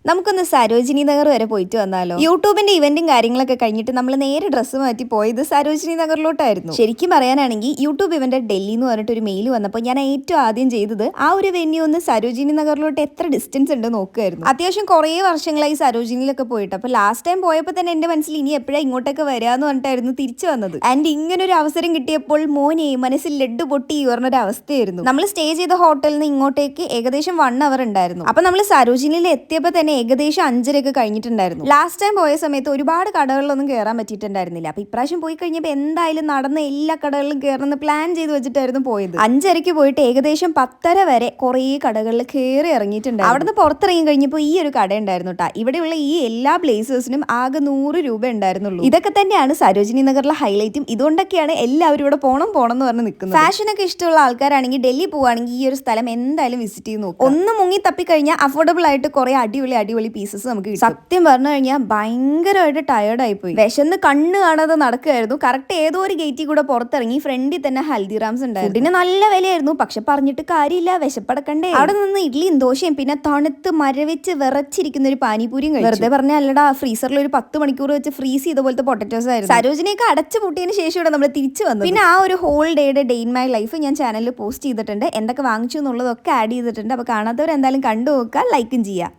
നമുക്കൊന്ന് സരോജിനി നഗർ വരെ പോയിട്ട് വന്നാലോ. യൂട്യൂബിന്റെ ഇവന്റും കാര്യങ്ങളൊക്കെ കഴിഞ്ഞിട്ട് നമ്മൾ നേരെ ഡ്രസ്സ് മാറ്റി പോയത് സരോജിനി നഗറിലോട്ടായിരുന്നു. ശരിക്കും പറയാനാണെങ്കിൽ യൂട്യൂബ് ഇവന്റ് ഡൽഹി എന്ന് പറഞ്ഞിട്ട് ഒരു മെയിൽ വന്നപ്പോൾ ഞാൻ ഏറ്റവും ആദ്യം ചെയ്തത് ആ ഒരു വെന്യൂ ഒന്ന് സരോജിനി നഗറിലോട്ട് എത്ര ഡിസ്റ്റൻസ് ഉണ്ട് നോക്കുമായിരുന്നു. അത്യാവശ്യം കുറേ വർഷങ്ങളായി സരോജിനിയിലൊക്കെ പോയിട്ട്. അപ്പോൾ ലാസ്റ്റ് ടൈം പോയപ്പോൾ തന്നെ എന്റെ മനസ്സിൽ ഇനി എപ്പോഴാണ് ഇങ്ങോട്ടൊക്കെ വരാന്ന് പറഞ്ഞിട്ടായിരുന്നു തിരിച്ചു വന്നത്. ആൻഡ് ഇങ്ങനെ ഒരു അവസരം കിട്ടിയപ്പോൾ മോനെ മനസ്സിൽ ലഡ്ഡു പൊട്ടി പറഞ്ഞൊരു അവസ്ഥയായിരുന്നു. നമ്മൾ സ്റ്റേ ചെയ്ത ഹോട്ടലിൽ നിന്ന് ഇങ്ങോട്ടേക്ക് ഏകദേശം 1 അവർ ഉണ്ടായിരുന്നു. അപ്പൊ നമ്മൾ സരോജിനിയിൽ എത്തിയപ്പോൾ തന്നെ ഏകദേശം 5:30 കഴിഞ്ഞിട്ടുണ്ടായിരുന്നു. ലാസ്റ്റ് ടൈം പോയ സമയത്ത് ഒരുപാട് കടകളിലൊന്നും കയറാൻ പറ്റിയിട്ടുണ്ടായിരുന്നില്ല. അപ്പൊ ഇപ്രാവശ്യം പോയി കഴിഞ്ഞപ്പോൾ എന്തായാലും നടന്ന എല്ലാ കടകളിലും കയറണമെന്ന് പ്ലാൻ ചെയ്ത് വെച്ചിട്ടായിരുന്നു പോയത്. 5:30 പോയിട്ട് ഏകദേശം 10:30 വരെ കുറേ കടകളിൽ കയറി ഇറങ്ങിയിട്ടുണ്ട്. അവിടുന്ന് പുറത്തിറങ്ങി കഴിഞ്ഞപ്പോൾ ഈ ഒരു കട ഉണ്ടായിരുന്നു കേട്ടോ. ഇവിടെയുള്ള ഈ എല്ലാ ബ്ലേസേഴ്സിനും ആകെ 100 രൂപ ഉണ്ടായിരുന്നുള്ളൂ. ഇതൊക്കെ തന്നെയാണ് സരോജിനി നഗറിലെ ഹൈലൈറ്റും. ഇതുകൊണ്ടൊക്കെയാണ് എല്ലാവരും ഇവിടെ പോണം എന്ന് പറഞ്ഞ് നിൽക്കുന്നത്. ഫാഷനൊക്കെ ഇഷ്ടമുള്ള ആൾക്കാരാണെങ്കിൽ ഡൽഹി പോവുകയാണെങ്കിൽ ഈ ഒരു സ്ഥലം എന്തായാലും വിസിറ്റ് ചെയ്ത് നോക്കും. ഒന്ന് മുങ്ങി തപ്പിക്കഴിഞ്ഞാൽ അഫോർഡബിൾ ആയിട്ട് കുറെ അടിപൊളി പീസസ് നമുക്ക് കിട്ടും. സത്യം പറഞ്ഞു കഴിഞ്ഞാൽ ഭയങ്കരമായിട്ട് ടയേർഡ് ആയിപ്പോയി. വിശന്ന് കണ്ണ് കാണാതെ നടക്കുകയായിരുന്നു. കറക്റ്റ് ഏതോ ഒരു ഗേറ്റിൽ കൂടെ പുറത്തിറങ്ങി ഫ്രണ്ടിൽ തന്നെ ഹൽദിറാംസ് ഉണ്ടായിരുന്നു. ഇതിന് നല്ല വിലയായിരുന്നു. പക്ഷെ പറഞ്ഞിട്ട് കാര്യമില്ല, വിശപ്പടക്കണ്ടേ. അവിടെ നിന്ന് ഇഡ്ലിയും ദോശയും പിന്നെ തണുത്ത് മരവിച്ച് വിറച്ചിരിക്കുന്ന ഒരു പാനിപൂരിയും കഴിച്ചു. വെറുതെ പറഞ്ഞല്ലടാ, ഫ്രീസറിൽ ഒരു 10 മണിക്കൂർ വെച്ച് ഫ്രീസ് ചെയ്ത പോലത്തെ പൊട്ടറ്റോസ് ആയിരുന്നു. സരോജിനിയൊക്കെ അടച്ചു പൂട്ടിയതിന് ശേഷം ഇവിടെ നമ്മൾ തിരിച്ചു വന്നു. പിന്നെ ആ ഒരു ഹോൾ ഡേയുടെ ഡേ ഇൻ മൈ ലൈഫ് ഞാൻ ചാനലിൽ പോസ്റ്റ് ചെയ്തിട്ടുണ്ട്. എന്തൊക്കെ വാങ്ങിച്ചു എന്നുള്ളതൊക്കെ ആഡ് ചെയ്തിട്ടുണ്ട്. അപ്പോൾ കാണാത്തവർ എന്തായാലും കണ്ടു നോക്കുക, ലൈക്കും ചെയ്യുക.